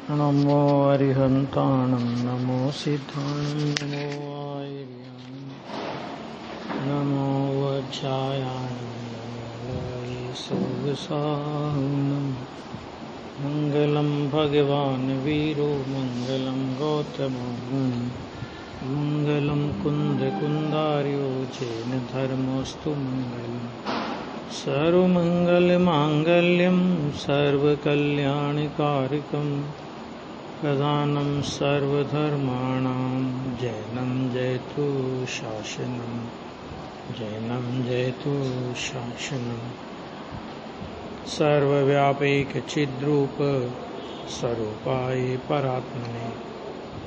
नमो अरिहन्ताणं नमो सिद्धाणं नमो आयर्याणं नमो वज्रायाणं नमो वैसुवसाहुनं मङ्गलं भगवान् वीरो मङ्गलं गौतमोऽहं मङ्गलं कुन्दकुन्दार्यो जैन धर्मोऽस्तु मङ्गलम् सर्वमङ्गलमाङ्गल्यं सर्वकल्याणकारिकं प्रधानं सर्वधर्माणां जैनं जयतु शासनं जैनं जयतु शासनं सर्वव्यापैकचिद्रूप स्वरूपाय परात्मने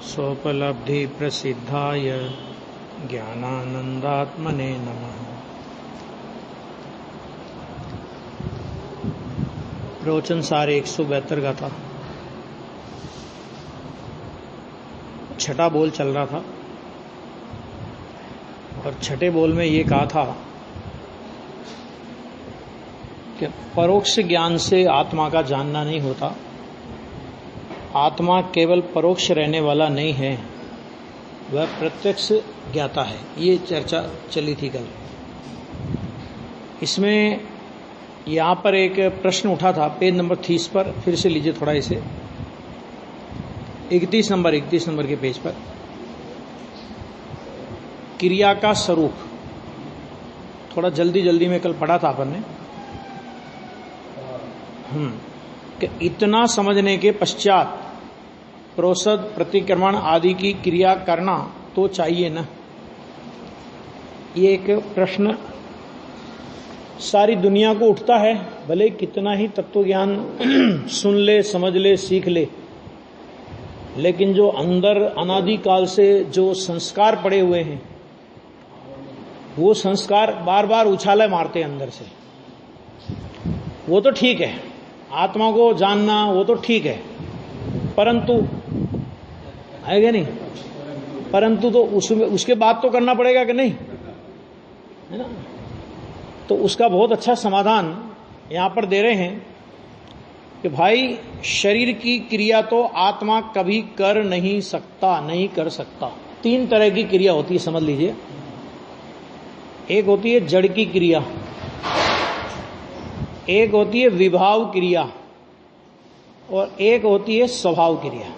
स्वोपलब्धिप्रसिद्धाय ज्ञानानन्दात्मने नमः। प्रवचन सार 172 का था। छठा बोल चल रहा था और छठे बोल में ये कहा था कि परोक्ष ज्ञान से आत्मा का जानना नहीं होता। आत्मा केवल परोक्ष रहने वाला नहीं है, वह प्रत्यक्ष ज्ञाता है। ये चर्चा चली थी कल। इसमें यहाँ पर एक प्रश्न उठा था पेज नंबर 30 पर, फिर से लीजिए थोड़ा इसे। 31 नंबर के पेज पर क्रिया का स्वरूप, थोड़ा जल्दी में कल पढ़ा था अपन ने कि इतना समझने के पश्चात प्रोसद प्रतिक्रमण आदि की क्रिया करना तो चाहिए ना। ये एक प्रश्न सारी दुनिया को उठता है, भले कितना ही तत्व ज्ञान सुन ले, समझ ले, सीख ले, लेकिन जो अंदर अनादिकाल से जो संस्कार पड़े हुए हैं, वो संस्कार बार बार उछाले मारते हैं अंदर से। वो तो ठीक है, आत्मा को जानना वो तो ठीक है, परंतु है क्या नहीं, परंतु तो उसके बाद तो करना पड़ेगा कि नहीं, है ना। तो उसका बहुत अच्छा समाधान यहां पर दे रहे हैं कि भाई शरीर की क्रिया तो आत्मा कभी कर नहीं सकता, नहीं कर सकता। 3 तरह की क्रिया होती है, समझ लीजिए। एक होती है जड़ की क्रिया, एक होती है विभाव क्रिया, और एक होती है स्वभाव क्रिया।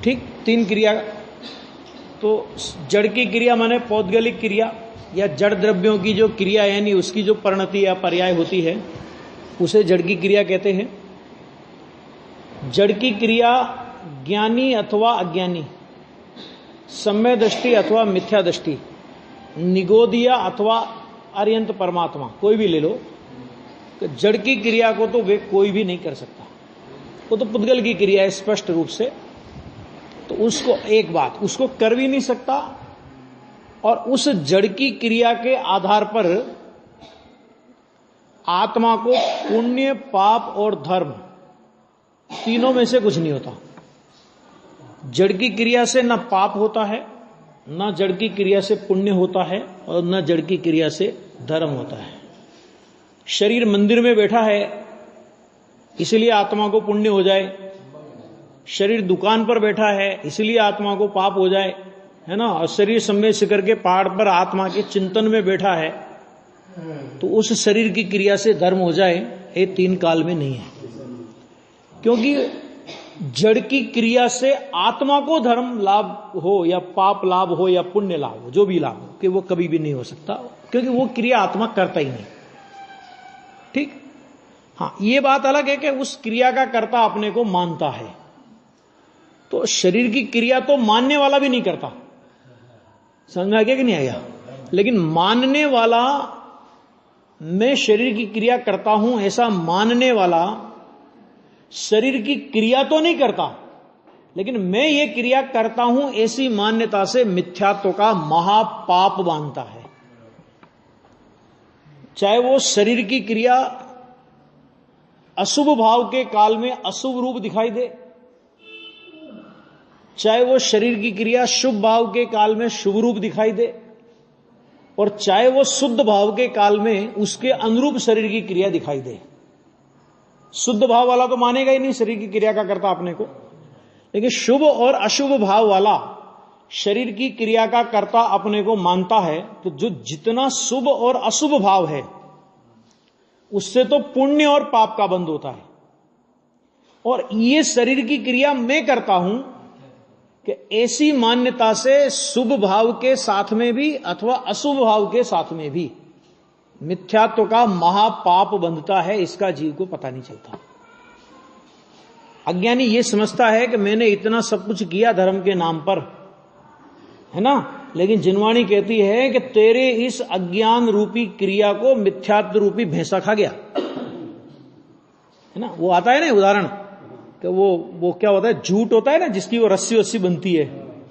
ठीक, 3 क्रिया। तो जड़ की क्रिया माने पौद्गलिक क्रिया या जड़ द्रव्यों की जो क्रिया यानी उसकी जो परिणति या पर्याय होती है, उसे जड़ की क्रिया कहते हैं। जड़ की क्रिया ज्ञानी अथवा अज्ञानी, सम्य दृष्टि अथवा मिथ्या दृष्टि, निगोदिया अथवा अर्यंत परमात्मा, कोई भी ले लो। जड़ की क्रिया को तो वे कोई भी नहीं कर सकता, वो तो पुद्गल की क्रिया है स्पष्ट रूप से। तो उसको एक बात, उसको कर भी नहीं सकता, और उस जड़ की क्रिया के आधार पर आत्मा को पुण्य, पाप और धर्म तीनों में से कुछ नहीं होता। जड़ की क्रिया से न पाप होता है, न जड़ की क्रिया से पुण्य होता है, और न जड़ की क्रिया से धर्म होता है। शरीर मंदिर में बैठा है इसलिए आत्मा को पुण्य हो जाए, शरीर दुकान पर बैठा है इसलिए आत्मा को पाप हो जाए, है ना। और शरीर सम्य शिखर के पहाड़ पर आत्मा के चिंतन में बैठा है तो उस शरीर की क्रिया से धर्म हो जाए, ये 3 काल में नहीं है। क्योंकि जड़ की क्रिया से आत्मा को धर्म लाभ हो या पाप लाभ हो या पुण्य लाभ हो, जो भी लाभ हो, कि वो कभी भी नहीं हो सकता, क्योंकि वो क्रिया आत्मा करता ही नहीं। ठीक, हाँ, ये बात अलग है कि उस क्रिया का कर्ता अपने को मानता है। तो शरीर की क्रिया तो मानने वाला भी नहीं करता, समझ में आ गया कि नहीं आया। लेकिन मानने वाला, मैं शरीर की क्रिया करता हूं ऐसा मानने वाला शरीर की क्रिया तो नहीं करता, लेकिन मैं ये क्रिया करता हूं ऐसी मान्यता से मिथ्यात्व का महापाप बांधता है। चाहे वो शरीर की क्रिया अशुभ भाव के काल में अशुभ रूप दिखाई दे, चाहे वो शरीर की क्रिया शुभ भाव के काल में शुभ रूप दिखाई दे, और चाहे वो शुद्ध भाव के काल में उसके अनुरूप शरीर की क्रिया दिखाई दे। शुद्ध भाव वाला तो मानेगा ही नहीं शरीर की क्रिया का कर्ता अपने को, लेकिन शुभ और अशुभ भाव वाला शरीर की क्रिया का कर्ता अपने को मानता है। तो जो जितना शुभ और अशुभ भाव है उससे तो पुण्य और पाप का बंध होता है। और ये शरीर की क्रिया मैं करता हूं कि ऐसी मान्यता से शुभ भाव के साथ में भी अथवा अशुभ भाव के साथ में भी मिथ्यात्व का महापाप बंधता है, इसका जीव को पता नहीं चलता। अज्ञानी ये समझता है कि मैंने इतना सब कुछ किया धर्म के नाम पर, है ना, लेकिन जिनवाणी कहती है कि तेरे इस अज्ञान रूपी क्रिया को मिथ्यात्व रूपी भैंसा खा गया, है ना। वो आता है ना उदाहरण कि वो क्या होता है, झूठ होता है ना, जिसकी वो रस्सी बुनती है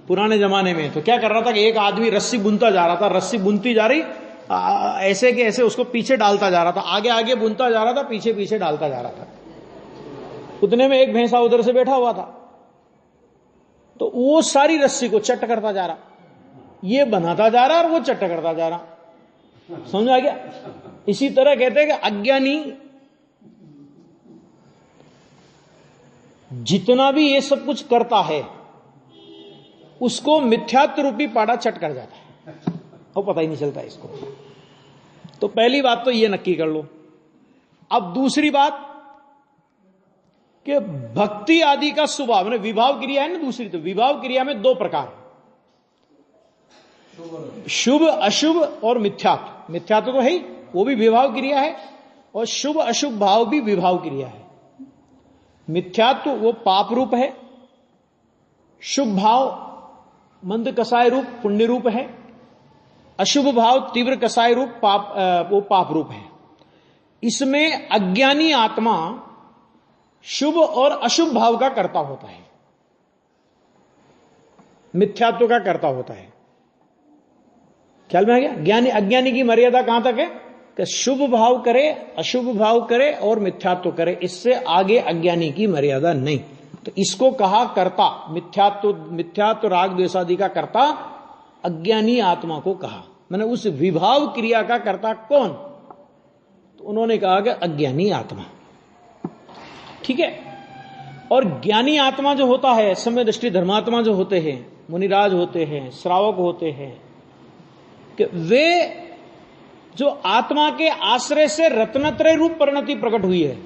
पुराने जमाने में। तो क्या कर रहा था कि एक आदमी रस्सी बुनता जा रहा था, रस्सी बुनती जा रही ऐसे के ऐसे उसको पीछे डालता जा रहा था, आगे आगे बुनता जा रहा था, पीछे पीछे डालता जा रहा था। उतने में एक भैंसा उधर से बैठा हुआ था, तो वो सारी रस्सी को चट करता जा रहा, ये बनाता जा रहा और वो चट करता जा रहा। समझ आ गया। इसी तरह कहते हैं कि अज्ञानी जितना भी ये सब कुछ करता है उसको मिथ्यात्व रूपी पाड़ा चट कर जाता है और पता ही नहीं चलता इसको। तो पहली बात तो ये नक्की कर लो। अब दूसरी बात कि भक्ति आदि का स्वभाव में विभाव क्रिया है ना, दूसरी तो विभाव क्रिया में दो प्रकार, शुभ अशुभ और मिथ्यात्व। मिथ्यात्व तो है ही, वो भी विभाव क्रिया है, और शुभ अशुभ भाव भी विभाव क्रिया है। मिथ्यात्व वो पाप रूप है, शुभ भाव मंद कसाय रूप पुण्य रूप है, अशुभ भाव तीव्र कसाय रूप वो पाप रूप है। इसमें अज्ञानी आत्मा शुभ और अशुभ भाव का कर्ता होता है, मिथ्यात्व का कर्ता होता है। ख्याल में आ गया। ज्ञानी अज्ञानी की मर्यादा कहां तक है कि शुभ भाव करे, अशुभ भाव करे और मिथ्यात्व करे, इससे आगे अज्ञानी की मर्यादा नहीं। तो इसको कहा कर्ता, मिथ्यात्व राग द्वेषादि का कर्ता अज्ञानी आत्मा को कहा। मैंने उस विभाव क्रिया का कर्ता कौन, तो उन्होंने कहा कि अज्ञानी आत्मा। ठीक है। और ज्ञानी आत्मा जो होता है, समय दृष्टि धर्मात्मा जो होते हैं, मुनिराज होते हैं, श्रावक होते हैं, कि वे जो आत्मा के आश्रय से रत्नत्रय रूप परिणति प्रकट हुई है,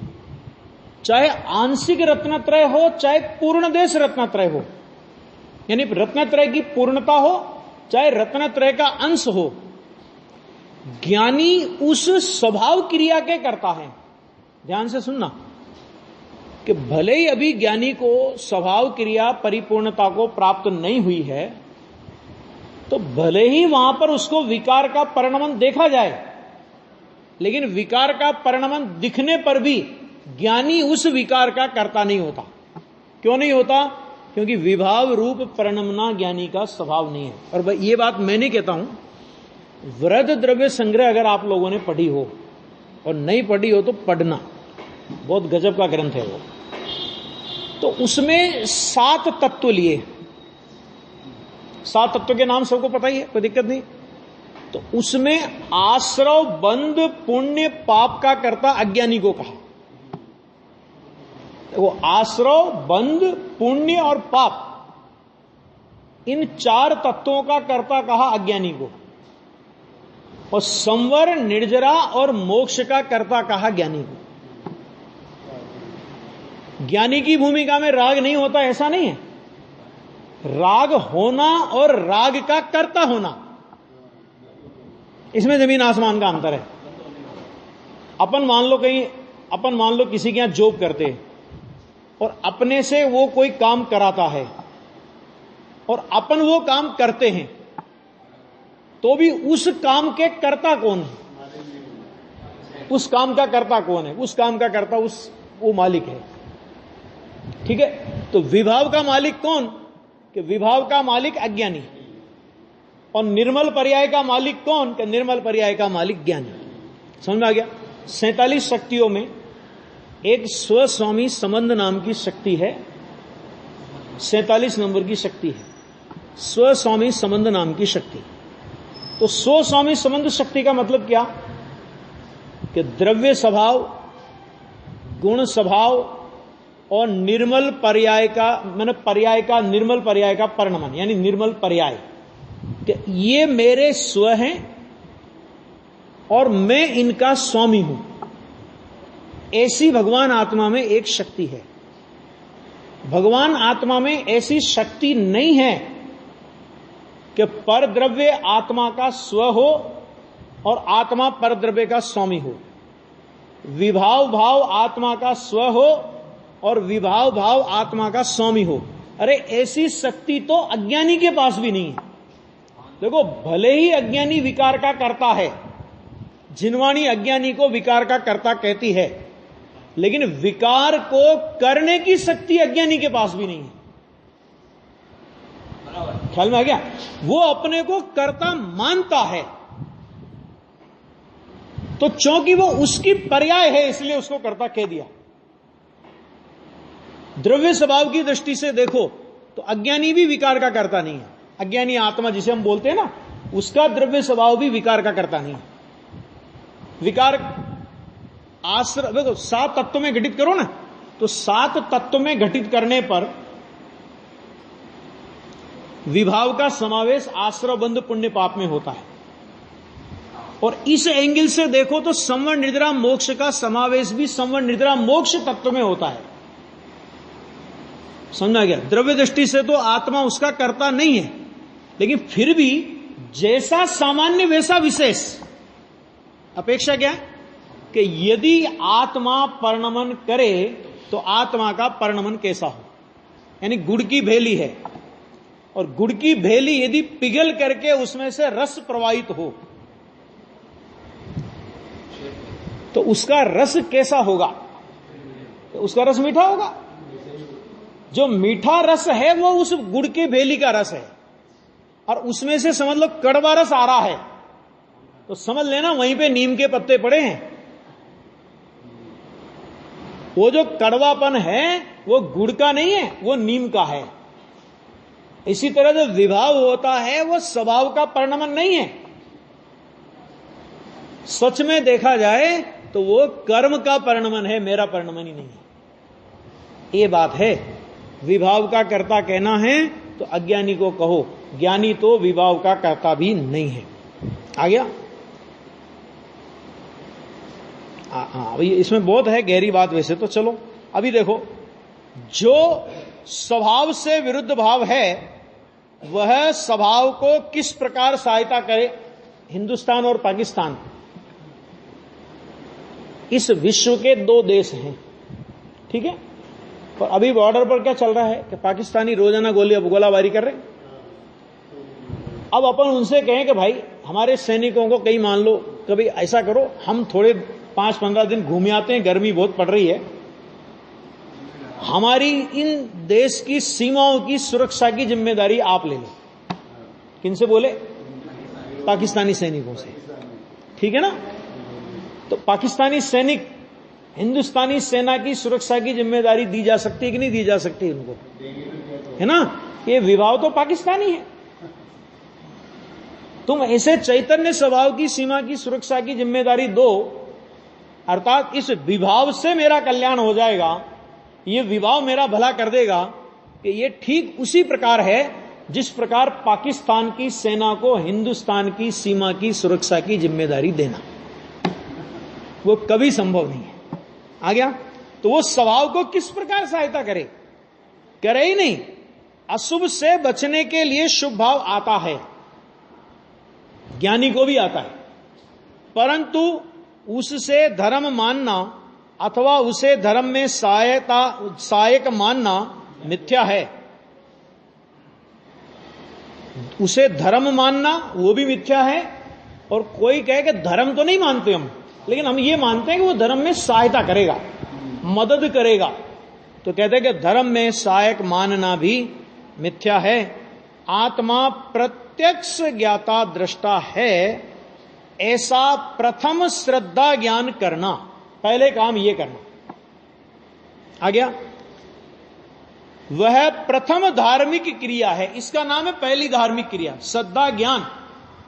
चाहे आंशिक रत्नत्रय हो चाहे पूर्ण देश रत्नत्रय हो, यानी रत्नत्रय की पूर्णता हो चाहे रत्नत्रय का अंश हो, ज्ञानी उस स्वभाव क्रिया के करता है। ध्यान से सुनना कि भले ही अभी ज्ञानी को स्वभाव क्रिया परिपूर्णता को प्राप्त नहीं हुई है, तो भले ही वहां पर उसको विकार का परिणमन देखा जाए, लेकिन विकार का परिणमन दिखने पर भी ज्ञानी उस विकार का कर्ता नहीं होता। क्यों नहीं होता? क्योंकि विभाव रूप परिणमना ज्ञानी का स्वभाव नहीं है। और ये बात मैं नहीं कहता हूं, वृहद द्रव्य संग्रह अगर आप लोगों ने पढ़ी हो और नहीं पढ़ी हो तो पढ़ना, बहुत गजब का ग्रंथ है वो। तो उसमें 7 तत्व लिए, 7 तत्व के नाम सबको पता ही है, कोई दिक्कत नहीं। तो उसमें आश्रव बंध पुण्य पाप का कर्ता अज्ञानी को कहा। वो आश्रव बंध पुण्य और पाप, इन 4 तत्वों का कर्ता कहा अज्ञानी को, और संवर निर्जरा और मोक्ष का कर्ता कहा ज्ञानी को। ज्ञानी की भूमिका में राग नहीं होता ऐसा नहीं है, राग होना और राग का कर्ता होना, इसमें जमीन आसमान का अंतर है। अपन मान लो किसी के यहां जॉब करते हैं और अपने से वो कोई काम कराता है और अपन वो काम करते हैं, तो भी उस काम के कर्ता कौन है? उस काम का कर्ता कौन है? उस काम का कर्ता वो मालिक है। ठीक है। तो विभाव का मालिक कौन? कि विभाव का मालिक अज्ञानी। और निर्मल पर्याय का मालिक कौन? कि निर्मल पर्याय का मालिक ज्ञानी। समझ में आ गया। 47 शक्तियों में एक स्वस्वामी संबंध नाम की शक्ति है, 47 नंबर की शक्ति है, स्वस्वामी संबंध नाम की शक्ति। तो स्वस्वामी संबंध शक्ति का मतलब क्या? कि द्रव्य स्वभाव, गुण स्वभाव और निर्मल पर्याय का, मैंने पर्याय का, निर्मल पर्याय का परिणमन, यानी निर्मल पर्याय, कि ये मेरे स्व हैं और मैं इनका स्वामी हूं। ऐसी भगवान आत्मा में एक शक्ति है। भगवान आत्मा में ऐसी शक्ति नहीं है कि परद्रव्य आत्मा का स्व हो और आत्मा परद्रव्य का स्वामी हो, विभाव भाव आत्मा का स्व हो और विभाव भाव आत्मा का स्वामी हो। अरे ऐसी शक्ति तो अज्ञानी के पास भी नहीं है। देखो, भले ही अज्ञानी विकार का कर्ता है, जिनवाणी अज्ञानी को विकार का कर्ता कहती है, लेकिन विकार को करने की शक्ति अज्ञानी के पास भी नहीं है। ख्याल में आ गया? वो अपने को कर्ता मानता है, तो चूंकि वो उसकी पर्याय है इसलिए उसको कर्ता कह दिया। द्रव्य स्वभाव की दृष्टि से देखो तो अज्ञानी भी विकार का कर्ता नहीं है। अज्ञानी आत्मा जिसे हम बोलते हैं ना, उसका द्रव्य स्वभाव भी विकार का कर्ता नहीं है। विकार आश्रय, देखो 7 तत्व में घटित करो ना, तो 7 तत्व में घटित करने पर विभाव का समावेश आश्रय बंध पुण्य पाप में होता है। और इस एंगल से देखो तो संवर निद्रा मोक्ष का समावेश भी संवर निद्रा मोक्ष तत्व में होता है। समझा गया? द्रव्य दृष्टि से तो आत्मा उसका कर्ता नहीं है, लेकिन फिर भी जैसा सामान्य वैसा विशेष। अपेक्षा क्या है कि यदि आत्मा परिणमन करे तो आत्मा का परिणमन कैसा हो। यानी गुड़ की भेली है और गुड़ की भेली यदि पिघल करके उसमें से रस प्रवाहित हो तो उसका रस कैसा होगा? तो उसका रस मीठा होगा। जो मीठा रस है वो उस गुड़ की भेली का रस है, और उसमें से समझ लो कड़वा रस आ रहा है, तो समझ लेना वहीं पे नीम के पत्ते पड़े हैं। वो जो कड़वापन है वो गुड़ का नहीं है, वो नीम का है। इसी तरह जो विभाव होता है वो स्वभाव का परिणमन नहीं है। सच में देखा जाए तो वो कर्म का परिणमन है, मेरा परिणमन ही नहीं है। ये बात है। विभाव का कर्ता कहना है तो अज्ञानी को कहो, ज्ञानी तो विभाव का कर्ता भी नहीं है। आ गया? हाँ, इसमें बहुत है गहरी बात वैसे तो। चलो अभी देखो, जो स्वभाव से विरुद्ध भाव है वह स्वभाव को किस प्रकार सहायता करे। हिंदुस्तान और पाकिस्तान इस विश्व के 2 देश हैं, ठीक है? और अभी बॉर्डर पर क्या चल रहा है कि पाकिस्तानी रोजाना गोलाबारी कर रहे हैं। अब अपन उनसे कहें कि भाई हमारे सैनिकों को कहीं, मान लो कभी ऐसा करो, हम थोड़े 5-15 दिन घूम आते हैं, गर्मी बहुत पड़ रही है, हमारी इन देश की सीमाओं की सुरक्षा की जिम्मेदारी आप ले लो। किनसे बोले? पाकिस्तानी सैनिकों से, ठीक है ना? तो पाकिस्तानी सैनिक हिंदुस्तानी सेना की सुरक्षा की जिम्मेदारी दी जा सकती है कि नहीं दी जा सकती उनको? है ना? ये विभाव तो पाकिस्तानी है। तुम ऐसे चैतन्य स्वभाव की सीमा की सुरक्षा की जिम्मेदारी दो, अर्थात इस विभाव से मेरा कल्याण हो जाएगा, ये विभाव मेरा भला कर देगा, कि ये ठीक उसी प्रकार है जिस प्रकार पाकिस्तान की सेना को हिंदुस्तान की सीमा की सुरक्षा की जिम्मेदारी देना, वो कभी संभव नहीं है। आ गया? तो वो स्वभाव को किस प्रकार सहायता करे? करे ही नहीं। अशुभ से बचने के लिए शुभ भाव आता है, ज्ञानी को भी आता है, परंतु उससे धर्म मानना अथवा उसे धर्म में सहायक मानना मिथ्या है। उसे धर्म मानना वो भी मिथ्या है। और कोई कहे कि धर्म तो नहीं मानते हम, लेकिन हम ये मानते हैं कि वो धर्म में सहायता करेगा, मदद करेगा, तो कहते हैं कि धर्म में सहायक मानना भी मिथ्या है। आत्मा प्रत्यक्ष ज्ञाता दृष्टा है, ऐसा प्रथम श्रद्धा ज्ञान करना, पहले काम ये करना। आ गया? वह प्रथम धार्मिक क्रिया है, इसका नाम है पहली धार्मिक क्रिया। श्रद्धा ज्ञान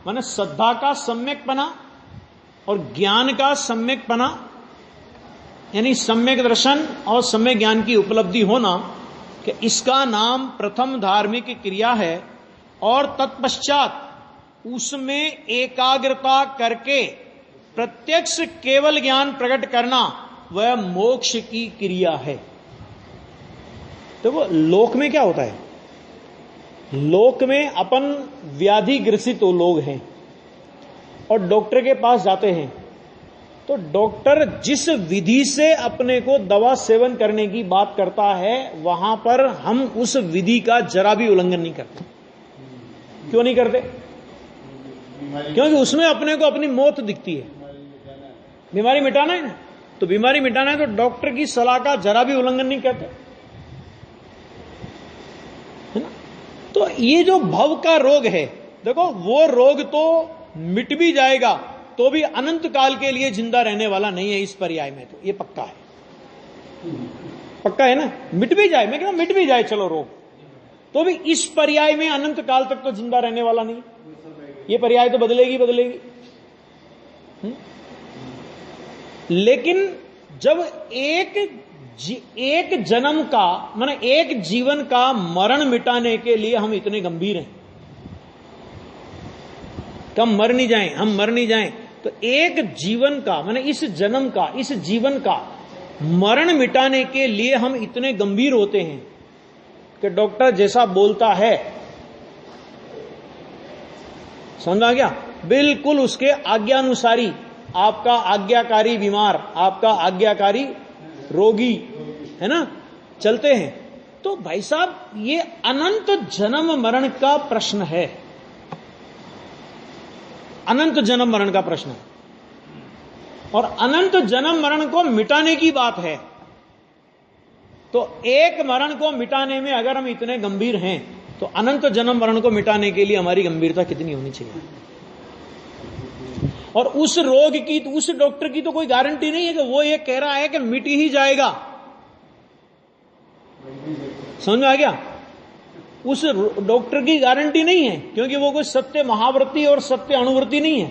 माने श्रद्धा का सम्यक बना और ज्ञान का सम्यक बना, यानी सम्यक दर्शन और सम्यक ज्ञान की उपलब्धि होना, कि इसका नाम प्रथम धार्मिक क्रिया है और तत्पश्चात उसमें एकाग्रता करके प्रत्यक्ष केवल ज्ञान प्रकट करना वह मोक्ष की क्रिया है। तो वो लोक में क्या होता है, लोक में अपन व्याधि ग्रसित लोग हैं और डॉक्टर के पास जाते हैं, तो डॉक्टर जिस विधि से अपने को दवा सेवन करने की बात करता है वहां पर हम उस विधि का जरा भी उल्लंघन नहीं करते। क्यों नहीं करते? क्योंकि उसमें अपने को अपनी मौत दिखती है। बीमारी मिटाना है ना, तो बीमारी मिटाना है तो डॉक्टर की सलाह का जरा भी उल्लंघन नहीं करते, है ना। तो ये जो भव का रोग है, देखो वो रोग तो मिट भी जाएगा तो भी अनंत काल के लिए जिंदा रहने वाला नहीं है इस पर्याय में, तो ये पक्का है, पक्का है ना। मिट भी जाए, मैं कह रहा हूं मिट भी जाए चलो रोग, तो भी इस पर्याय में अनंत काल तक तो जिंदा रहने वाला नहीं। ये पर्याय तो बदलेगी बदलेगी। लेकिन जब एक जन्म का माने एक जीवन का मरण मिटाने के लिए हम इतने गंभीर हैं, हम मर नहीं जाएं, हम मर नहीं जाएं, तो एक जीवन का माने इस जन्म का, इस जीवन का मरण मिटाने के लिए हम इतने गंभीर होते हैं कि डॉक्टर जैसा बोलता है, समझा गया, बिल्कुल उसके आज्ञानुसारी आपका आज्ञाकारी बीमार, आपका आज्ञाकारी रोगी, है ना, चलते हैं। तो भाई साहब ये अनंत जन्म मरण का प्रश्न है, अनंत जन्म मरण का प्रश्न है, और अनंत जन्म मरण को मिटाने की बात है। तो एक मरण को मिटाने में अगर हम इतने गंभीर हैं तो अनंत जन्म मरण को मिटाने के लिए हमारी गंभीरता कितनी होनी चाहिए। और उस रोग की, उस डॉक्टर की तो कोई गारंटी नहीं है कि वो ये कह रहा है कि मिट ही जाएगा, समझ में आ गया। उस डॉक्टर की गारंटी नहीं है, क्योंकि वो कोई सत्य महाव्रती और सत्य अणुव्रती नहीं है।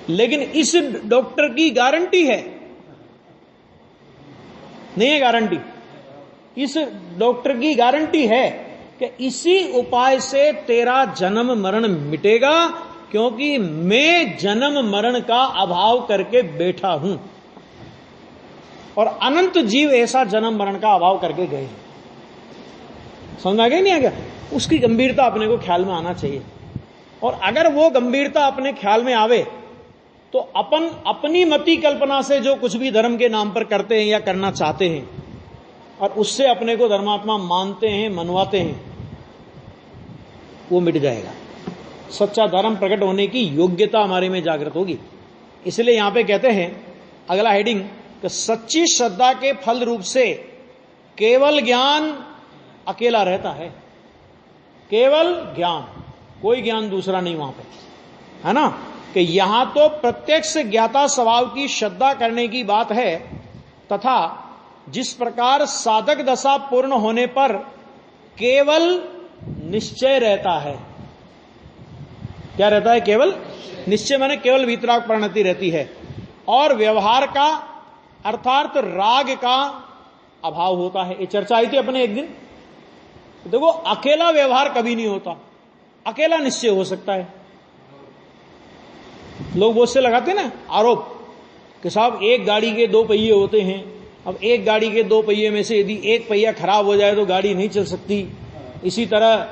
लेकिन इस डॉक्टर की गारंटी है, नहीं है गारंटी, इस डॉक्टर की गारंटी है कि इसी उपाय से तेरा जन्म मरण मिटेगा, क्योंकि मैं जन्म मरण का अभाव करके बैठा हूं और अनंत जीव ऐसा जन्म मरण का अभाव करके गए हैं। समझ आ गया नहीं आ गया? उसकी गंभीरता अपने को ख्याल में आना चाहिए। और अगर वो गंभीरता अपने ख्याल में आवे तो अपन अपनी मति कल्पना से जो कुछ भी धर्म के नाम पर करते हैं या करना चाहते हैं और उससे अपने को धर्मात्मा मानते हैं, मनवाते हैं, वो मिट जाएगा। सच्चा धर्म प्रकट होने की योग्यता हमारे में जागृत होगी। इसलिए यहां पे कहते हैं अगला हेडिंग कि सच्ची श्रद्धा के फल रूप से केवल ज्ञान अकेला रहता है। केवल ज्ञान, कोई ज्ञान दूसरा नहीं वहां पे, है ना। कि यहां तो प्रत्यक्ष ज्ञाता स्वभाव की श्रद्धा करने की बात है, तथा जिस प्रकार साधक दशा पूर्ण होने पर केवल निश्चय रहता है। क्या रहता है? केवल निश्चय, माने केवल वीतराग परिणति रहती है, और व्यवहार का अर्थात राग का अभाव होता है। ये चर्चा आई थी अपने एक दिन। देखो अकेला व्यवहार कभी नहीं होता, अकेला निश्चय हो सकता है। लोग बहुत से लगाते हैं ना आरोप कि साहब एक गाड़ी के दो पहिए होते हैं, अब एक गाड़ी के दो पहिए में से यदि एक पहिया खराब हो जाए तो गाड़ी नहीं चल सकती। इसी तरह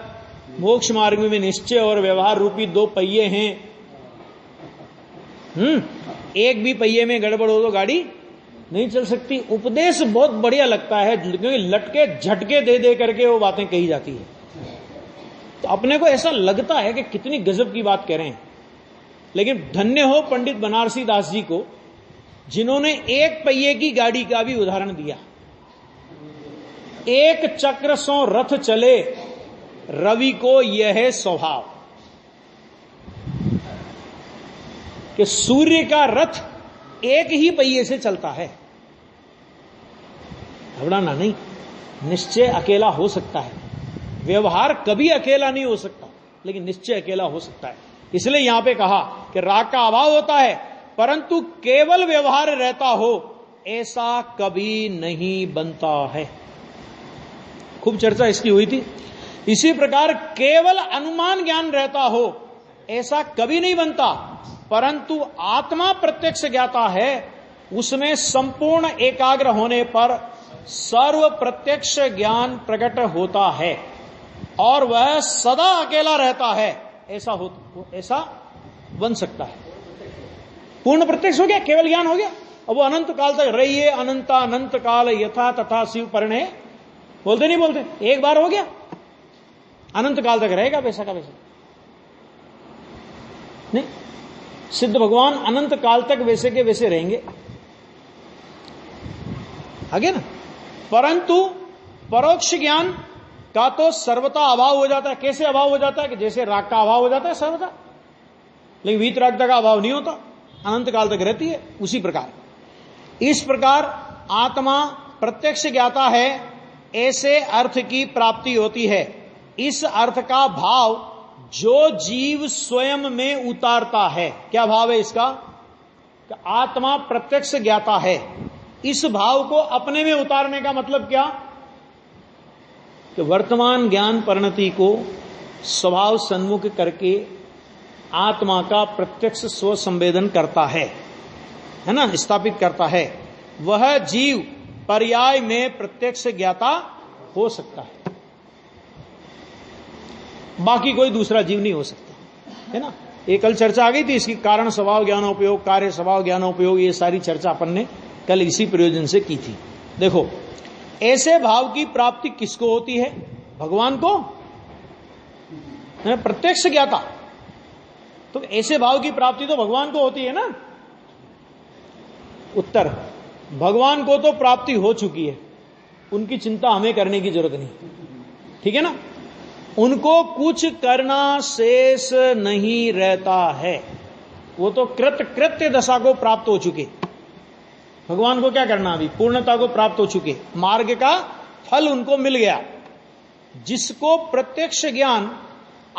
मोक्ष मार्ग में निश्चय और व्यवहार रूपी दो पहिए हैं। एक भी पहिए में गड़बड़ हो तो गाड़ी नहीं चल सकती। उपदेश बहुत बढ़िया लगता है, क्योंकि लटके झटके दे दे करके वो बातें कही जाती है, तो अपने को ऐसा लगता है कि कितनी गजब की बात कह रहे हैं। लेकिन धन्य हो पंडित बनारसी दास जी को, जिन्होंने एक पहिए की गाड़ी का भी उदाहरण दिया। एक चक्र सो रथ चले, रवि को यह है स्वभाव, कि सूर्य का रथ एक ही पहिए से चलता है। घबराना नहीं, निश्चय अकेला हो सकता है, व्यवहार कभी अकेला नहीं हो सकता, लेकिन निश्चय अकेला हो सकता है। इसलिए यहां पे कहा कि राग का अभाव होता है परंतु केवल व्यवहार रहता हो ऐसा कभी नहीं बनता है। खूब चर्चा इसकी हुई थी। इसी प्रकार केवल अनुमान ज्ञान रहता हो ऐसा कभी नहीं बनता, परंतु आत्मा प्रत्यक्ष ज्ञाता है, उसमें संपूर्ण एकाग्र होने पर सर्व प्रत्यक्ष ज्ञान प्रकट होता है और वह सदा अकेला रहता है, ऐसा बन सकता है। पूर्ण प्रत्यक्ष हो गया, केवल ज्ञान हो गया, अब वो अनंत काल तक रहिए, अनंता अनंत काल यथा तथा शिव परणे, बोलते नहीं बोलते, एक बार हो गया, अनंत काल तक रहेगा वैसा का वैसा। नहीं, सिद्ध भगवान अनंत काल तक वैसे के वैसे रहेंगे, आगे ना। परंतु परोक्ष ज्ञान का तो सर्वथा अभाव हो जाता है। कैसे अभाव हो जाता है? कि जैसे राग का अभाव हो जाता है सर्वथा, लेकिन वीतरागता का अभाव नहीं होता, अनंत काल तक रहती है। उसी प्रकार इस प्रकार आत्मा प्रत्यक्ष ज्ञाता है, ऐसे अर्थ की प्राप्ति होती है। इस अर्थ का भाव जो जीव स्वयं में उतारता है, क्या भाव है इसका? कि आत्मा प्रत्यक्ष ज्ञाता है, इस भाव को अपने में उतारने का मतलब क्या? कि वर्तमान ज्ञान परिणति को स्वभाव सन्मुख करके आत्मा का प्रत्यक्ष स्व संवेदन करता है ना, स्थापित करता है। वह जीव पर्याय में प्रत्यक्ष ज्ञाता हो सकता है, बाकी कोई दूसरा जीव नहीं हो सकता, है ना। एक कल चर्चा आ गई थी इसकी, कारण स्वभाव ज्ञानोपयोग, कार्य स्वभाव ज्ञानोपयोग, ये सारी चर्चा अपन ने कल इसी प्रयोजन से की थी। देखो, ऐसे भाव की प्राप्ति किसको होती है? भगवान को, प्रत्यक्ष ज्ञाता। तो ऐसे भाव की प्राप्ति तो भगवान को होती है ना। उत्तर, भगवान को तो प्राप्ति हो चुकी है, उनकी चिंता हमें करने की जरूरत नहीं, ठीक है ना। उनको कुछ करना शेष नहीं रहता है, वो तो कृत्य दशा को प्राप्त हो चुके। भगवान को क्या करना? अभी पूर्णता को प्राप्त हो चुके, मार्ग का फल उनको मिल गया। जिसको प्रत्यक्ष ज्ञान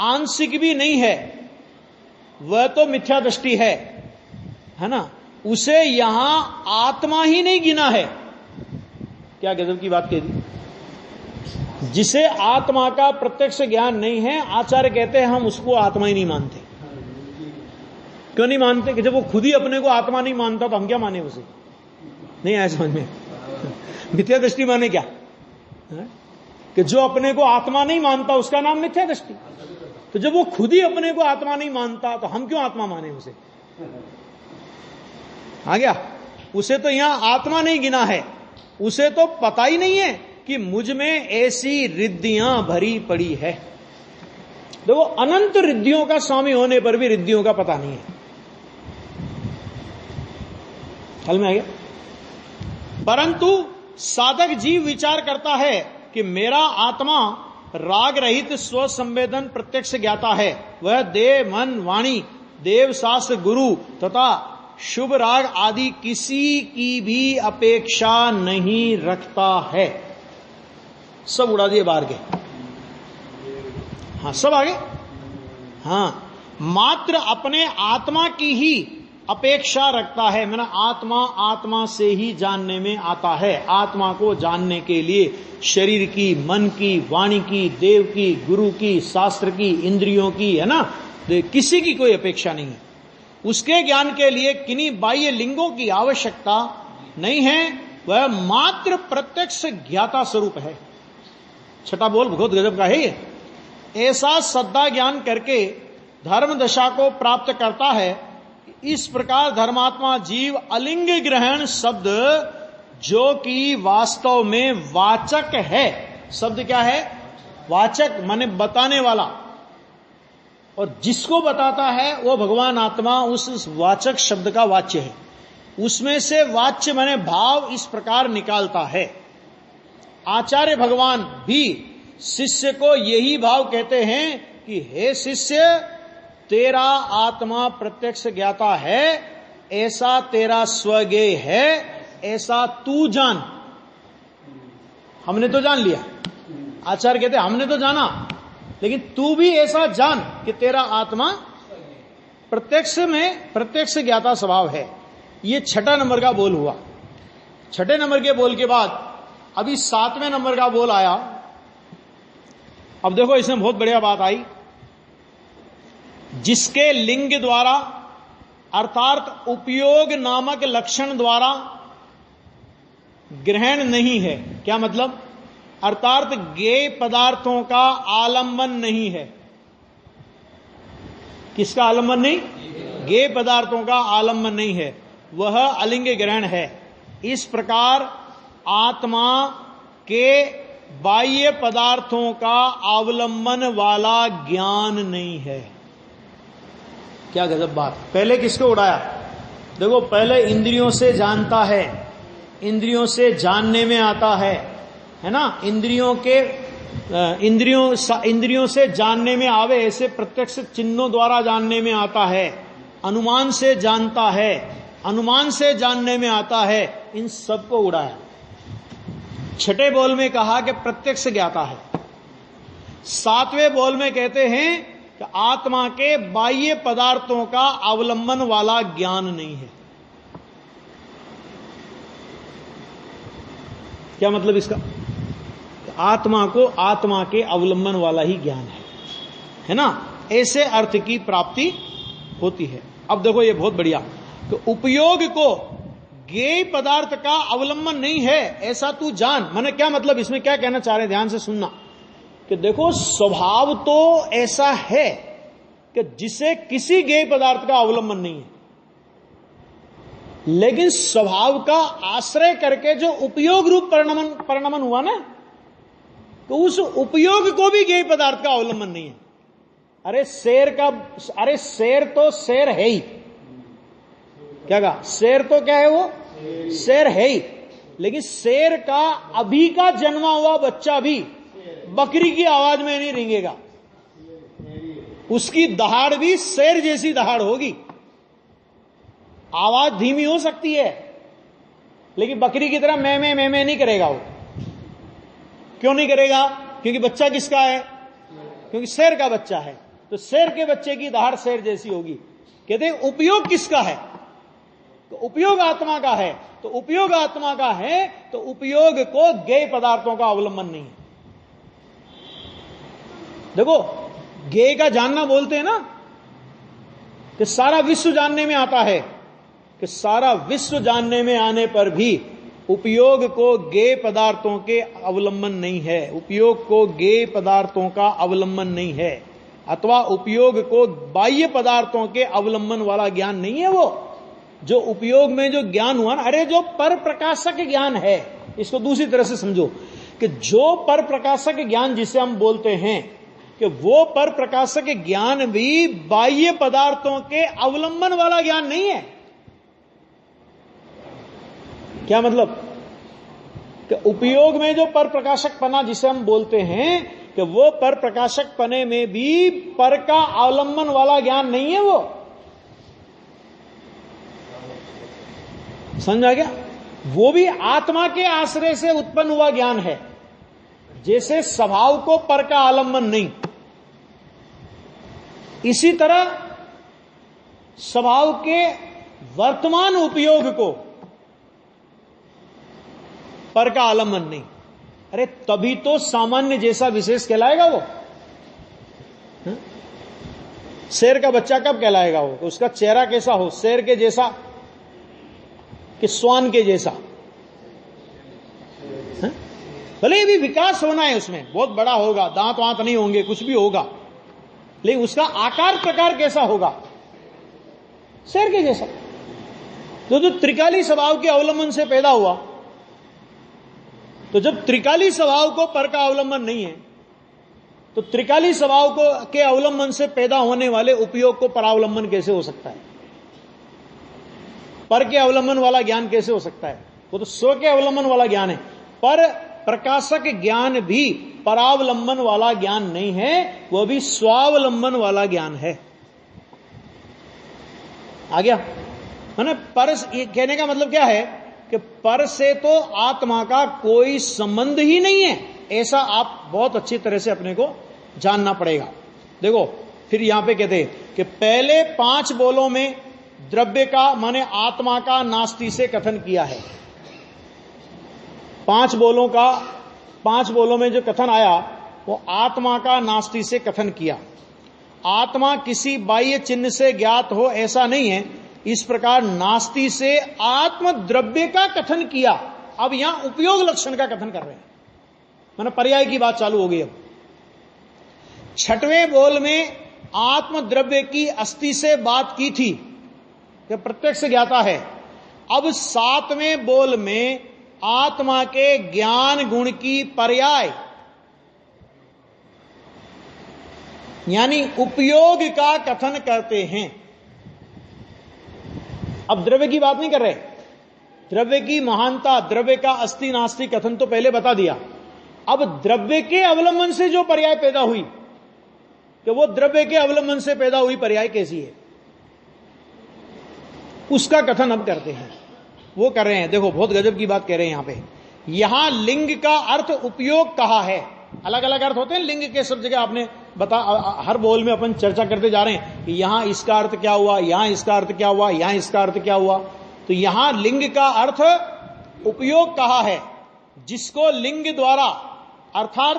आंशिक भी नहीं है, वह तो मिथ्या दृष्टि है ना, उसे यहां आत्मा ही नहीं गिना है। क्या गजब की बात कह दी। जिसे आत्मा का प्रत्यक्ष ज्ञान नहीं है, आचार्य कहते हैं हम उसको आत्मा ही नहीं मानते। क्यों नहीं मानते? कि जब वो खुद ही अपने को आत्मा नहीं मानता तो हम क्या माने उसे? नहीं आया समझ में? मिथ्या दृष्टि माने क्या है? कि जो अपने को आत्मा नहीं मानता उसका नाम मिथ्या दृष्टि। तो जब वो खुद ही अपने को आत्मा नहीं मानता तो हम क्यों आत्मा माने उसे? आ गया? उसे तो यहां आत्मा नहीं गिना है, उसे तो पता ही नहीं है कि मुझ में ऐसी रिद्धियां भरी पड़ी है। देखो, अनंत रिद्धियों का स्वामी होने पर भी रिद्धियों का पता नहीं है। हल में आ गया? परंतु साधक जीव विचार करता है कि मेरा आत्मा राग रहित स्व संवेदन प्रत्यक्ष ज्ञाता है। वह देव, मन, वाणी, देव, शास्त्र, गुरु तथा शुभ राग आदि किसी की भी अपेक्षा नहीं रखता है। सब उड़ा दिए बाहर के, हाँ सब आगे, हाँ मात्र अपने आत्मा की ही अपेक्षा रखता है। मैंने आत्मा से ही जानने में आता है। आत्मा को जानने के लिए शरीर की, मन की, वाणी की, देव की, गुरु की, शास्त्र की, इंद्रियों की, है ना, किसी की कोई अपेक्षा नहीं है। उसके ज्ञान के लिए किन्हीं बाह्य लिंगों की आवश्यकता नहीं है। वह मात्र प्रत्यक्ष ज्ञाता स्वरूप है। छठा बोल बहुत गजब का है ये। ऐसा श्रद्धा ज्ञान करके धर्म दशा को प्राप्त करता है। इस प्रकार धर्मात्मा जीव अलिंग ग्रहण शब्द, जो कि वास्तव में वाचक है, शब्द क्या है? वाचक माने बताने वाला, और जिसको बताता है वो भगवान आत्मा उस वाचक शब्द का वाच्य है। उसमें से वाच्य माने भाव इस प्रकार निकालता है। आचार्य भगवान भी शिष्य को यही भाव कहते हैं कि हे शिष्य, तेरा आत्मा प्रत्यक्ष ज्ञाता है, ऐसा तेरा स्वज्ञेय है, ऐसा तू जान। हमने तो जान लिया, आचार्य कहते हमने तो जाना, लेकिन तू भी ऐसा जान कि तेरा आत्मा प्रत्यक्ष ज्ञाता स्वभाव है। ये 6 नंबर का बोल हुआ। 6 नंबर के बोल के बाद अभी 7वें नंबर का बोल आया। अब देखो इसमें बहुत बढ़िया बात आई। जिसके लिंग द्वारा अर्थात उपयोग नामक लक्षण द्वारा ग्रहण नहीं है। क्या मतलब? अर्थात ज्ञेय पदार्थों का आलंबन नहीं है। किसका आलंबन नहीं? ज्ञेय पदार्थों का आलंबन नहीं है, वह अलिंग ग्रहण है। इस प्रकार आत्मा के बाह्य पदार्थों का अवलंबन वाला ज्ञान नहीं है। क्या गजब बात। पहले किसको उड़ाया? देखो, पहले इंद्रियों से जानता है, इंद्रियों से जानने में आता है ना? इंद्रियों से जानने में आवे, ऐसे प्रत्यक्ष चिन्हों द्वारा जानने में आता है। अनुमान से जानता है, अनुमान से जानने में आता है। इन सबको उड़ाया। 6ठे बोल में कहा कि प्रत्यक्ष ज्ञाता है। 7वें बोल में कहते हैं कि आत्मा के बाह्य पदार्थों का अवलंबन वाला ज्ञान नहीं है। क्या मतलब इसका? आत्मा को आत्मा के अवलंबन वाला ही ज्ञान है ना? ऐसे अर्थ की प्राप्ति होती है। अब देखो ये बहुत बढ़िया। तो उपयोग को ज्ञेय पदार्थ का अवलंबन नहीं है ऐसा तू जान। माने क्या मतलब? इसमें क्या कहना चाह रहे हैं, ध्यान से सुनना। कि देखो, स्वभाव तो ऐसा है कि जिसे किसी ज्ञेय पदार्थ का अवलंबन नहीं है, लेकिन स्वभाव का आश्रय करके जो उपयोग रूप परिणमन हुआ ना, तो उस उपयोग को भी ज्ञेय पदार्थ का अवलंबन नहीं है। अरे शेर तो शेर है ही। क्या कहा? शेर तो क्या है? वो शेर है ही। लेकिन शेर का अभी का जन्मा हुआ बच्चा भी बकरी की आवाज में नहीं रेंगेगा। उसकी दहाड़ भी शेर जैसी दहाड़ होगी। आवाज धीमी हो सकती है, लेकिन बकरी की तरह मैं नहीं करेगा वो। क्यों नहीं करेगा? क्योंकि बच्चा किसका है? क्योंकि शेर का बच्चा है। तो शेर के बच्चे की दहाड़ शेर जैसी होगी। कहते हैं उपयोग किसका है? तो उपयोग आत्मा का है। तो उपयोग आत्मा का है तो उपयोग को ज्ञेय पदार्थों का अवलंबन नहीं है। देखो, ज्ञेय का जानना बोलते हैं ना, कि सारा विश्व जानने में आता है, कि सारा विश्व जानने में आने पर भी उपयोग को ज्ञेय पदार्थों के अवलंबन नहीं है। उपयोग को ज्ञेय पदार्थों का अवलंबन नहीं है, अथवा उपयोग को बाह्य पदार्थों के अवलंबन वाला ज्ञान नहीं है। वो जो उपयोग में जो ज्ञान हुआ ना, अरे जो पर प्रकाशक ज्ञान है, इसको दूसरी तरह से समझो कि जो पर प्रकाशक ज्ञान जिसे हम बोलते हैं, कि वो पर प्रकाशक ज्ञान भी बाह्य पदार्थों के अवलंबन वाला ज्ञान नहीं है। क्या मतलब? कि उपयोग में जो पर प्रकाशक पना जिसे हम बोलते हैं, कि वो पर प्रकाशक पने में भी पर का अवलंबन वाला ज्ञान नहीं है। वो समझ आ गया? वो भी आत्मा के आश्रय से उत्पन्न हुआ ज्ञान है। जैसे स्वभाव को पर का आलंबन नहीं, इसी तरह स्वभाव के वर्तमान उपयोग को पर का आलंबन नहीं। अरे तभी तो सामान्य जैसा विशेष कहलाएगा वो। शेर का बच्चा कब कहलाएगा वो? तो उसका चेहरा कैसा हो? शेर के जैसा कि स्वान के जैसा? भले भी विकास होना है, उसमें बहुत बड़ा होगा, दांत वांत नहीं होंगे, कुछ भी होगा, लेकिन उसका आकार प्रकार कैसा होगा? शेर के जैसा। तो जो त्रिकाली स्वभाव के अवलंबन से पैदा हुआ, तो जब त्रिकाली स्वभाव को पर का अवलंबन नहीं है, तो त्रिकाली स्वभाव को के अवलंबन से पैदा होने वाले उपयोग को परावलंबन कैसे हो सकता है? पर के अवलंबन वाला ज्ञान कैसे हो सकता है? वो तो स्व के अवलंबन वाला ज्ञान है। पर प्रकाशक ज्ञान भी परावलंबन वाला ज्ञान नहीं है, वह भी स्वावलंबन वाला ज्ञान है। आ गया? है पर ये कहने का मतलब क्या है कि पर से तो आत्मा का कोई संबंध ही नहीं है, ऐसा आप बहुत अच्छी तरह से अपने को जानना पड़ेगा। देखो फिर यहां पे कहते हैं कि पहले 5 बोलों में द्रव्य का माने आत्मा का नास्ति से कथन किया है। 5 बोलों में जो कथन आया वो आत्मा का नास्ति से कथन किया। आत्मा किसी बाह्य चिन्ह से ज्ञात हो ऐसा नहीं है, इस प्रकार नास्ति से आत्म द्रव्य का कथन किया। अब यहां उपयोग लक्षण का कथन कर रहे हैं, माने पर्याय की बात चालू हो गई। अब 6वें बोल में आत्म द्रव्य की अस्थि से बात की थी कि प्रत्यक्ष ज्ञाता है। अब 7वें बोल में आत्मा के ज्ञान गुण की पर्याय यानी उपयोग का कथन करते हैं। अब द्रव्य की बात नहीं कर रहे, द्रव्य की महानता, द्रव्य का अस्थि नास्ति कथन तो पहले बता दिया। अब द्रव्य के अवलंबन से जो पर्याय पैदा हुई कि वो द्रव्य के अवलंबन से पैदा हुई पर्याय कैसी है, उसका कथन अब करते हैं। वो कर रहे हैं, देखो बहुत गजब की बात कह रहे हैं यहां पे। यहां लिंग का अर्थ उपयोग कहा है। अलग अलग अर्थ होते हैं लिंग के, सब जगह आपने हर बोल में अपन चर्चा करते जा रहे हैं कि यहां इसका अर्थ क्या हुआ, यहां इसका अर्थ क्या हुआ, यहां इसका अर्थ क्या हुआ। तो यहां लिंग का अर्थ उपयोग कहा है, जिसको लिंग द्वारा अर्थात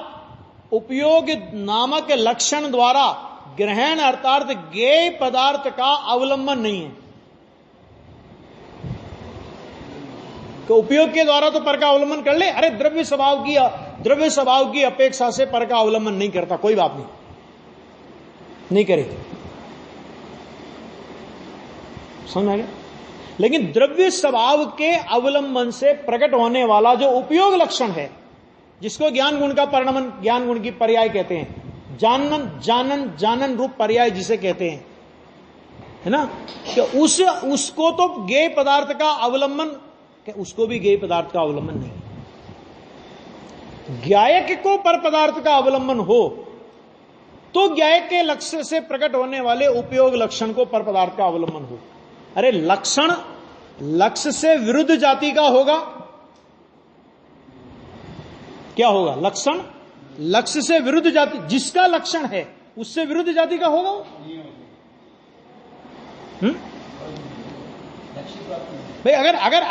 उपयोग नामक लक्षण द्वारा ग्रहण अर्थात ज्ञेय पदार्थ का अवलंबन नहीं है। तो उपयोग के द्वारा तो पर का अवलंबन कर ले, अरे द्रव्य स्वभाव की अपेक्षा से पर का अवलंबन नहीं करता, कोई बात नहीं करे, समझ में आ गया। लेकिन द्रव्य स्वभाव के अवलंबन से प्रकट होने वाला जो उपयोग लक्षण है, जिसको ज्ञान गुण का परिणमन, ज्ञान गुण की पर्याय कहते हैं, जानन रूप पर्याय जिसे कहते हैं, है ना, कि उसको तो ज्ञेय पदार्थ का अवलंबन, उसको भी ज्ञेय पदार्थ का अवलंबन नहीं। ज्ञायक को पर पदार्थ का अवलंबन हो तो ज्ञायक के लक्ष्य से प्रकट होने वाले उपयोग लक्षण को पर पदार्थ का अवलंबन हो। अरे लक्षण लक्ष्य से विरुद्ध जाति का होगा, क्या होगा? लक्षण लक्ष्य से विरुद्ध जाति, जिसका लक्षण है उससे विरुद्ध जाति का होगा। भाई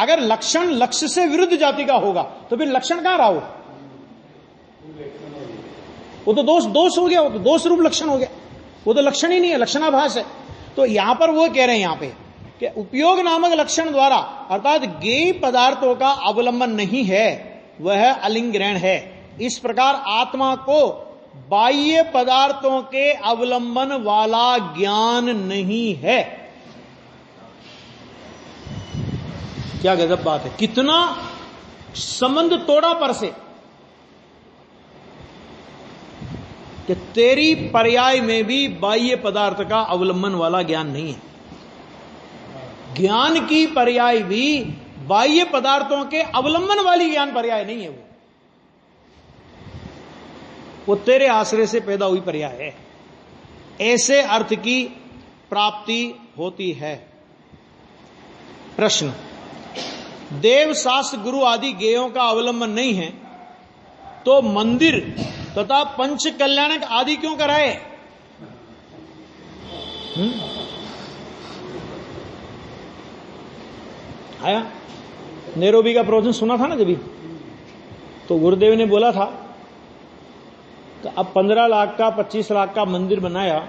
अगर लक्षण लक्ष्य से विरुद्ध जाति का होगा तो फिर लक्षण कहां रहा? वो तो दोष हो गया, वो तो दोष रूप लक्षण हो गया, वो तो लक्षण ही नहीं है, लक्षणाभास है। तो यहां पर वो कह रहे हैं यहां पे कि उपयोग नामक लक्षण द्वारा अर्थात ज्ञेय पदार्थों का अवलंबन नहीं है, वह अलिंग ग्रहण है। इस प्रकार आत्मा को बाह्य पदार्थों के अवलंबन वाला ज्ञान नहीं है। क्या गजब बात है, कितना संबंध तोड़ा पर से कि तेरी पर्याय में भी बाह्य पदार्थ का अवलंबन वाला ज्ञान नहीं है। ज्ञान की पर्याय भी बाह्य पदार्थों के अवलंबन वाली ज्ञान पर्याय नहीं है, वो तेरे आश्रय से पैदा हुई पर्याय है। ऐसे अर्थ की प्राप्ति होती है। प्रश्न, देव शास्त्र गुरु आदि ज्ञेयों का अवलंबन नहीं है तो मंदिर तथा पंच कल्याणक आदि क्यों कराए? आया नेरोबी का प्रवचन सुना था ना जब, तो गुरुदेव ने बोला था कि अब 15 लाख का 25 लाख का मंदिर बनाया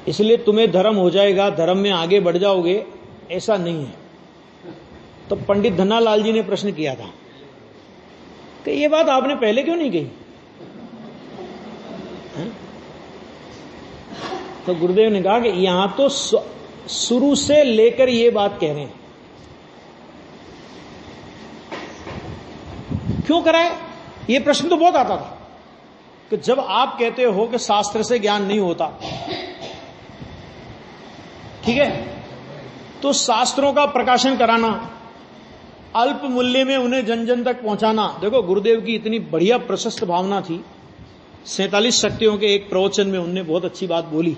इसलिए तुम्हें धर्म हो जाएगा, धर्म में आगे बढ़ जाओगे, ऐसा नहीं है। तो पंडित धन्नालाल जी ने प्रश्न किया था कि ये बात आपने पहले क्यों नहीं कही? तो गुरुदेव ने कहा कि यहां तो शुरू से लेकर ये बात कह रहे हैं। क्यों कराए? ये प्रश्न तो बहुत आता था कि जब आप कहते हो कि शास्त्र से ज्ञान नहीं होता, ठीक है, तो शास्त्रों का प्रकाशन कराना, अल्प मूल्य में उन्हें जन जन तक पहुंचाना। देखो गुरुदेव की इतनी बढ़िया प्रशस्त भावना थी, 47 शक्तियों के एक प्रवचन में उनने बहुत अच्छी बात बोली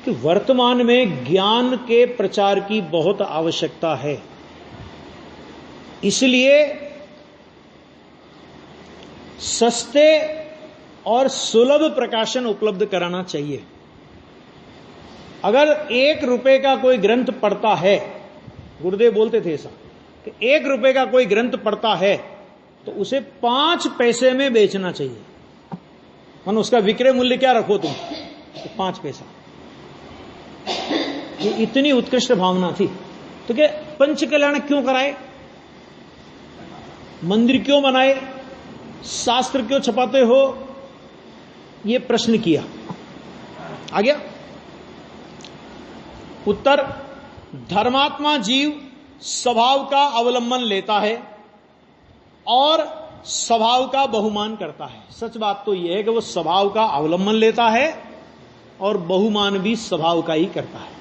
कि वर्तमान में ज्ञान के प्रचार की बहुत आवश्यकता है, इसलिए सस्ते और सुलभ प्रकाशन उपलब्ध कराना चाहिए। अगर 1 रुपए का कोई ग्रंथ पढ़ता है, गुरुदेव बोलते थे ऐसा कि 1 रुपए का कोई ग्रंथ पढ़ता है तो उसे 5 पैसे में बेचना चाहिए। मन उसका विक्रय मूल्य क्या रखो तुम, तो 5 पैसा। ये इतनी उत्कृष्ट भावना थी। तो क्या पंच कल्याण क्यों कराए, मंदिर क्यों बनाए, शास्त्र क्यों छपाते हो, ये प्रश्न किया। आ गया उत्तर। धर्मात्मा जीव स्वभाव का अवलंबन लेता है और स्वभाव का बहुमान करता है। सच बात तो यह है कि वो स्वभाव का अवलंबन लेता है और बहुमान भी स्वभाव का ही करता है।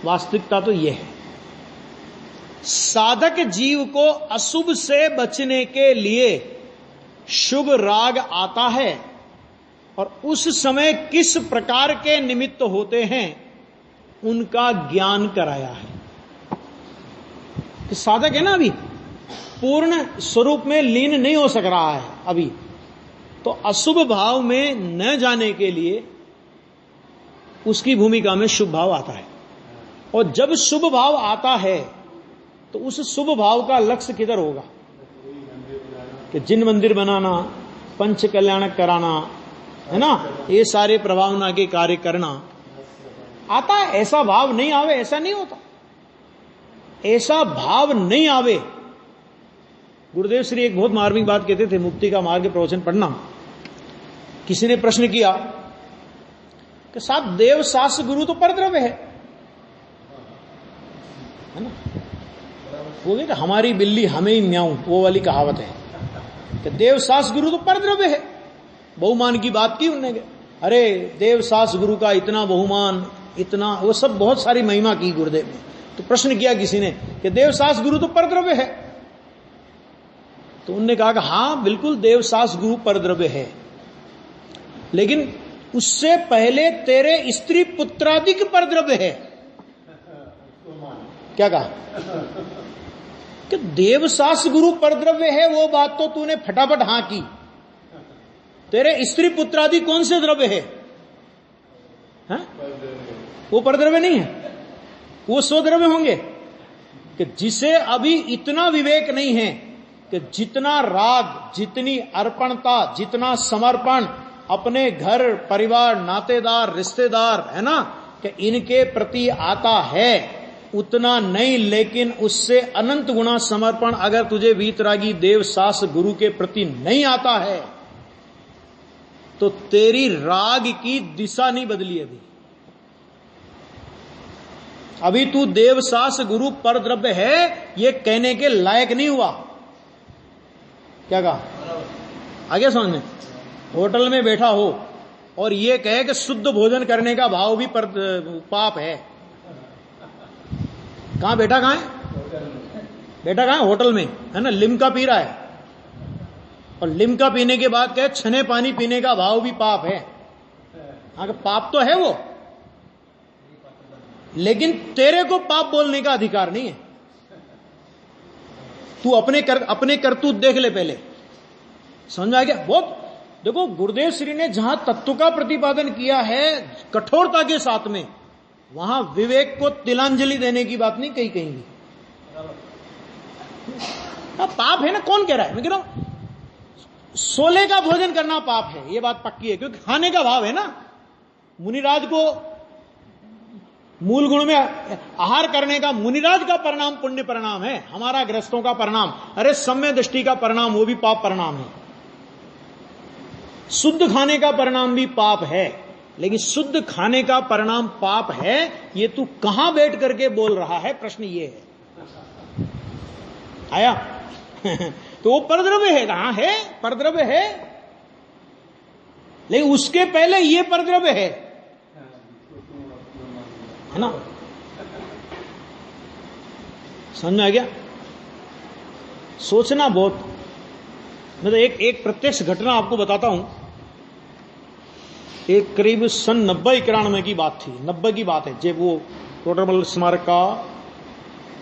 वास्तविकता तो यह है। साधक जीव को अशुभ से बचने के लिए शुभ राग आता है और उस समय किस प्रकार के निमित्त होते हैं उनका ज्ञान कराया है। कि साधक है ना, अभी पूर्ण स्वरूप में लीन नहीं हो सक रहा है अभी, तो अशुभ भाव में न जाने के लिए उसकी भूमिका में शुभ भाव आता है। और जब शुभ भाव आता है तो उस शुभ भाव का लक्ष्य किधर होगा, कि जिन मंदिर बनाना, पंच कल्याण कराना, है ना, ये सारे प्रभावना के कार्य करना आता है। ऐसा भाव नहीं आवे, ऐसा नहीं होता। ऐसा भाव नहीं आवे। गुरुदेव श्री एक बहुत मार्मिक बात कहते थे, मुक्ति का मार्ग प्रवचन पढ़ना। किसी ने प्रश्न किया कि साहब देव शास्त्र गुरु तो परद्रव्य है ना। बोले कि हमारी बिल्ली हमें ही म्याऊं, वो वाली कहावत है कि देव शास्त्र गुरु तो परद्रव्य है। बहुमान की बात की उन्होंने, अरे देव शास्त्र गुरु का इतना बहुमान, इतना, वो सब बहुत सारी महिमा की गुरुदेव ने। तो प्रश्न किया किसी ने कि देव शास्त्र गुरु तो परद्रव्य है। तो उन्होंने कहा कि हां बिल्कुल देव शास्त्र गुरु परद्रव्य है, लेकिन उससे पहले तेरे स्त्री पुत्रादिक परद्रव्य है। क्या कहा कि देव शास्त्र गुरु परद्रव्य है, वो बात तो तूने फटाफट हां की। तेरे स्त्री पुत्रादि कौन से द्रव्य है? वो परद्रव्य नहीं है, वो स्वद्रव्य होंगे। कि जिसे अभी इतना विवेक नहीं है कि जितना राग, जितनी अर्पणता, जितना समर्पण अपने घर परिवार, नातेदार, रिश्तेदार, है ना, कि इनके प्रति आता है, उतना नहीं, लेकिन उससे अनंत गुना समर्पण अगर तुझे वीतरागी देव शास्त्र गुरु के प्रति नहीं आता है तो तेरी राग की दिशा नहीं बदली। अभी तू देव शास्त्र गुरु परद्रव्य है ये कहने के लायक नहीं हुआ। क्या कहा? आगे समझ में, होटल में बैठा हो और ये कहे कि शुद्ध भोजन करने का भाव भी पाप है। कहां बैठा, कहां है बैठा, कहां है? होटल में, है ना, लिम्का पी रहा है और लिम्का पीने के बाद कहे छने पानी पीने का भाव भी पाप है। हाँ, पाप तो है वो, लेकिन तेरे को पाप बोलने का अधिकार नहीं है। तू अपने करतूत देख ले पहले, समझ आ गया? बहुत देखो, गुरुदेव श्री ने जहां तत्व का प्रतिपादन किया है कठोरता के साथ में, वहां विवेक को तिलांजलि देने की बात नहीं कही कहीं। पाप है ना, कौन कह रहा है? मैं कह रहा हूं सोले का भोजन करना पाप है, ये बात पक्की है, क्योंकि खाने का भाव है ना। मुनिराज को मूल गुण में आहार करने का मुनिराज का परिणाम पुण्य परिणाम है, हमारा गृहस्थों का परिणाम, अरे सम्य दृष्टि का परिणाम वो भी पाप परिणाम है। शुद्ध खाने का परिणाम भी पाप है, लेकिन शुद्ध खाने का परिणाम पाप है ये तू कहां बैठ करके बोल रहा है, प्रश्न ये है। आया? तो वो परद्रव्य है, कहां है? परद्रव्य है, लेकिन उसके पहले ये परद्रव्य है ना। समझ में आ गया? सोचना बहुत। मैं तो एक प्रत्यक्ष घटना आपको बताता हूं। एक करीब सन 90-91 की बात थी, 90 की बात है, जब वो टोटरमल स्मारक का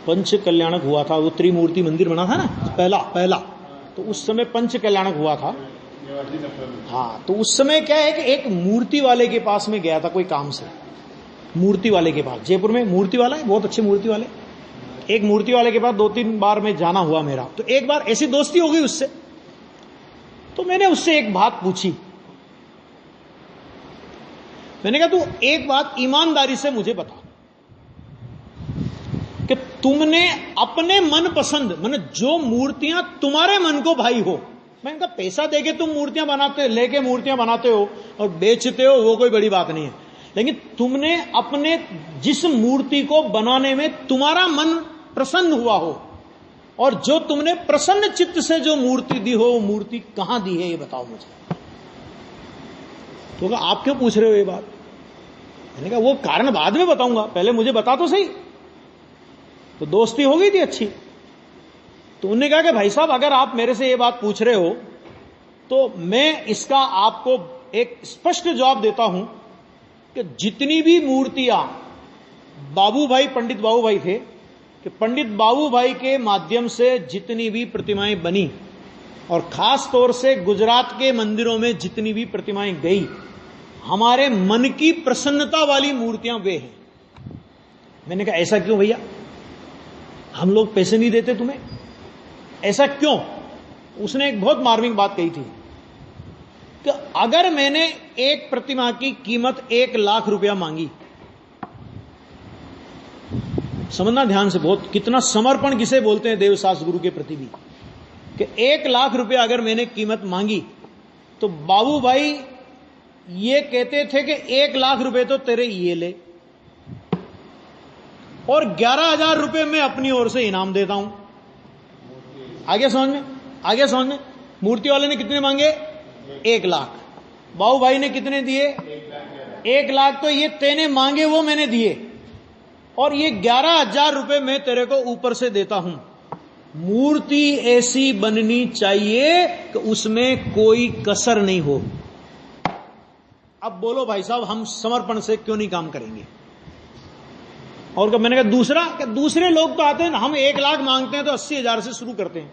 पंच कल्याणक हुआ था, वो त्रिमूर्ति मंदिर बना था ना, पहला तो उस समय पंच कल्याणक हुआ था। हाँ, तो उस समय क्या है कि एक मूर्ति वाले के पास में गया था कोई काम से, मूर्ति वाले के पास। जयपुर में मूर्ति वाला है, बहुत अच्छे मूर्ति वाले। एक मूर्ति वाले के पास 2-3 बार में जाना हुआ मेरा। तो एक बार ऐसी दोस्ती हो गई उससे, तो मैंने उससे एक बात पूछी। मैंने कहा तू एक बात ईमानदारी से मुझे बता कि तुमने अपने मन पसंद, माने जो मूर्तियां तुम्हारे मन को भाई हो, मैंने कहा पैसा देके तुम मूर्तियां बनाते, लेके मूर्तियां बनाते हो और बेचते हो, वो कोई बड़ी बात नहीं है, लेकिन तुमने अपने जिस मूर्ति को बनाने में तुम्हारा मन प्रसन्न हुआ हो और जो तुमने प्रसन्न चित्त से जो मूर्ति दी हो, वो मूर्ति कहां दी है ये बताओ मुझे। तो कहा आप क्यों पूछ रहे हो ये बात? मैंने कहा वो कारण बाद में बताऊंगा, पहले मुझे बता तो सही। तो दोस्ती हो गई थी अच्छी। तो उन्होंने कहा कि भाई साहब अगर आप मेरे से ये बात पूछ रहे हो तो मैं इसका आपको एक स्पष्ट जवाब देता हूं कि जितनी भी मूर्तियां बाबूभाई, पंडित बाबूभाई थे, कि पंडित बाबूभाई के माध्यम से जितनी भी प्रतिमाएं बनी और खास तौर से गुजरात के मंदिरों में जितनी भी प्रतिमाएं गई, हमारे मन की प्रसन्नता वाली मूर्तियां वे हैं। मैंने कहा ऐसा क्यों भैया, हम लोग पैसे नहीं देते तुम्हें, ऐसा क्यों? उसने एक बहुत मार्मिक बात कही थी कि अगर मैंने एक प्रतिमा की कीमत 1 लाख रुपया मांगी, समझना ध्यान से बहुत, कितना समर्पण किसे बोलते हैं देवशास्त्र गुरु के प्रति भी, कि 1 लाख रुपया अगर मैंने कीमत मांगी तो बाबूभाई ये कहते थे कि 1 लाख रुपए तो तेरे ये ले और 11,000 रुपए मैं अपनी ओर से इनाम देता हूं। आगे समझ में, आगे समझ में। मूर्ति वाले ने कितने मांगे? 1 लाख। बाबूभाई ने कितने दिए? 1 लाख। तो ये तेने मांगे वो मैंने दिए और ये 11,000 रुपए मैं तेरे को ऊपर से देता हूं। मूर्ति ऐसी बननी चाहिए कि उसमें कोई कसर नहीं हो। अब बोलो भाई साहब, हम समर्पण से क्यों नहीं काम करेंगे? और मैंने कहा दूसरा, कि दूसरे लोग तो आते हैं, हम 1 लाख मांगते हैं तो 80,000 से शुरू करते हैं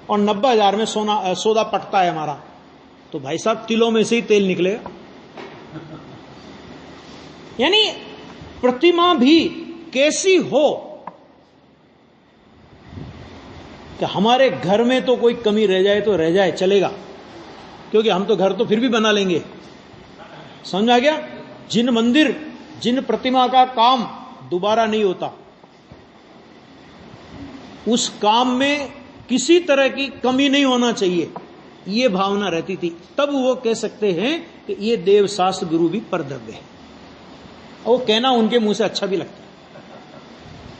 और 90,000 में सौदा पटता है हमारा। तो भाई साहब तिलों में से ही तेल निकलेगा। यानी प्रतिमा भी कैसी हो कि हमारे घर में तो कोई कमी रह जाए तो रह जाए, चलेगा, क्योंकि हम तो घर तो फिर भी बना लेंगे। समझ आ गया? जिन मंदिर, जिन प्रतिमा का काम दोबारा नहीं होता, उस काम में किसी तरह की कमी नहीं होना चाहिए, ये भावना रहती थी, तब वो कह सकते हैं कि ये देवशास्त्र गुरु भी परद्रव्य है। और वो कहना उनके मुंह से अच्छा भी लगता है।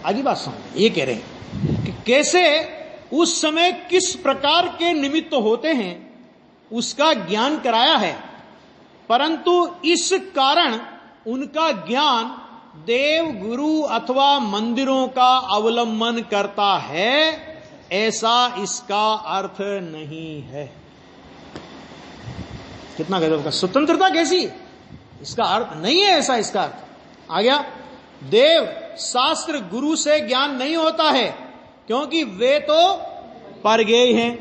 आगे बात समझ, ये कह रहे हैं कि कैसे उस समय किस प्रकार के निमित्त होते हैं उसका ज्ञान कराया है, परंतु इस कारण उनका ज्ञान देव, गुरु अथवा मंदिरों का अवलंबन करता है, ऐसा इसका अर्थ नहीं है। कितना गजब का, स्वतंत्रता कैसी, इसका अर्थ नहीं है ऐसा, इसका अर्थ आ गया। देव शास्त्र गुरु से ज्ञान नहीं होता है क्योंकि वे तो परगेय हैं,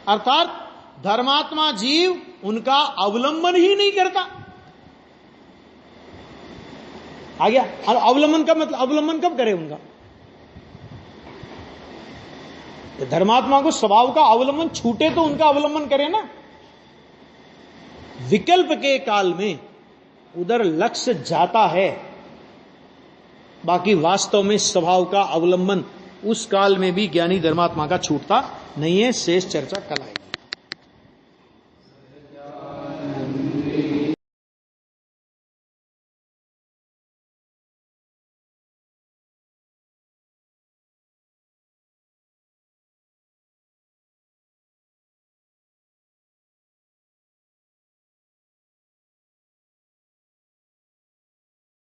अर्थात धर्मात्मा जीव उनका अवलंबन ही नहीं करता। आ गया? अवलंबन का मतलब, अवलंबन कब करे उनका? धर्मात्मा को स्वभाव का अवलंबन छूटे तो उनका अवलंबन करे ना। विकल्प के काल में उधर लक्ष्य जाता है, बाकी वास्तव में स्वभाव का अवलंबन उस काल में भी ज्ञानी धर्मात्मा का छूटता नहीं है। शेष चर्चा कल आएगी।